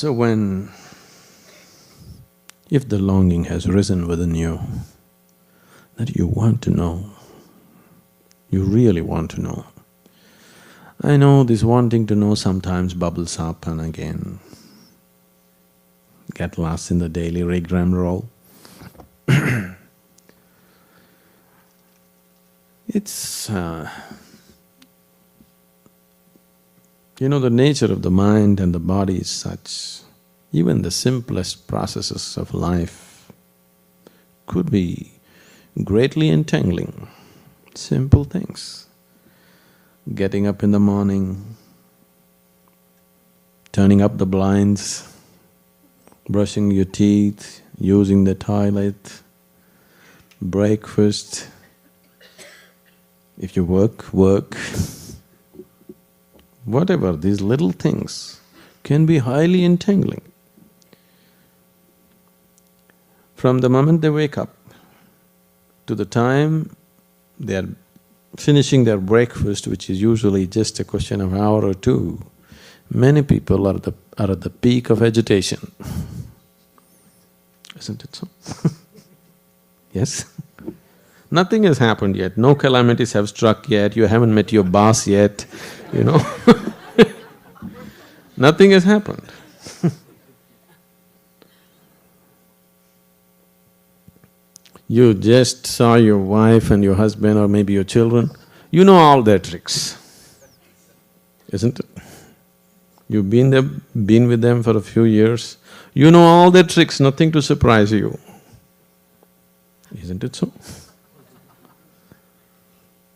So if the longing has risen within you, that you want to know, you really want to know. I know this wanting to know sometimes bubbles up and again get lost in the daily rigmarole. It's… the nature of the mind and the body is such, even the simplest processes of life could be greatly entangling. Simple things. Getting up in the morning, turning up the blinds, brushing your teeth, using the toilet, breakfast. If you work. Whatever, these little things can be highly entangling. From the moment they wake up to the time they are finishing their breakfast, which is usually just a question of an hour or two, many people are at the peak of agitation. Isn't it so? Yes? Nothing has happened yet, no calamities have struck yet, you haven't met your boss yet, Nothing has happened. You just saw your wife and your husband or maybe your children, you know all their tricks, isn't it? You've been with them for a few years, you know all their tricks, nothing to surprise you. Isn't it so?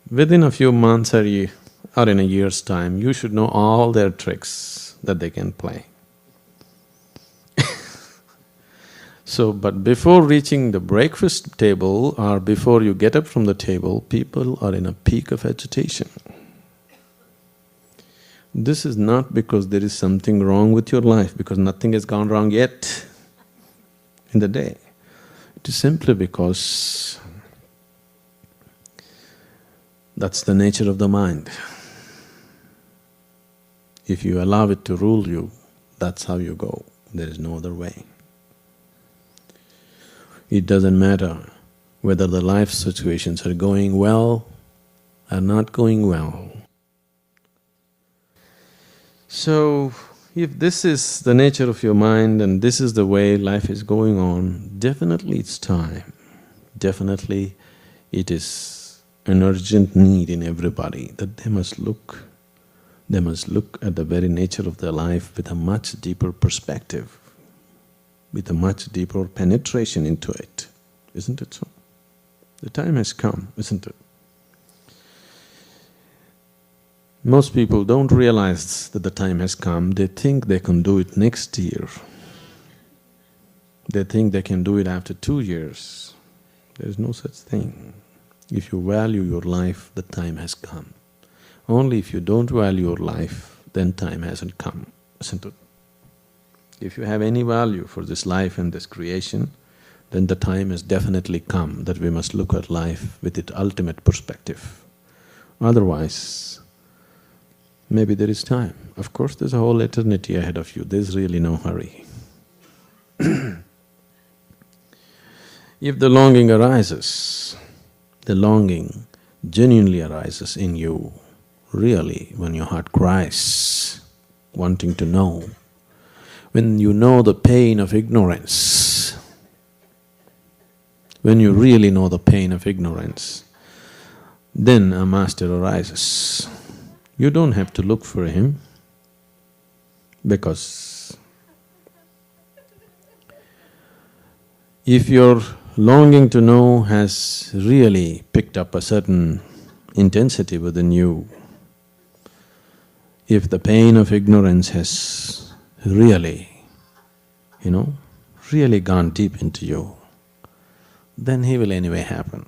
Within a few months or in a year's time, you should know all their tricks that they can play. So, but before reaching the breakfast table or before you get up from the table, people are in a peak of agitation. This is not because there is something wrong with your life, because nothing has gone wrong yet in the day. It is simply because that's the nature of the mind. If you allow it to rule you, that's how you go, there is no other way. It doesn't matter whether the life situations are going well or not going well. So, if this is the nature of your mind and this is the way life is going on, definitely it's time, definitely it is an urgent need in everybody that they must look at the very nature of their life with a much deeper perspective, with a much deeper penetration into it, isn't it so? The time has come, isn't it? Most people don't realize that the time has come, they think they can do it next year. They think they can do it after 2 years. There is no such thing. If you value your life, the time has come. Only if you don't value your life, then time hasn't come, isn't it? If you have any value for this life and this creation, then the time has definitely come that we must look at life with its ultimate perspective. Otherwise, maybe there is time. Of course, there's a whole eternity ahead of you, there's really no hurry. If the longing arises, the longing genuinely arises in you, really, when your heart cries, wanting to know, when you know the pain of ignorance, when you really know the pain of ignorance, then a master arises. You don't have to look for him, because if your longing to know has really picked up a certain intensity within you, if the pain of ignorance has really, really gone deep into you, then he will anyway happen.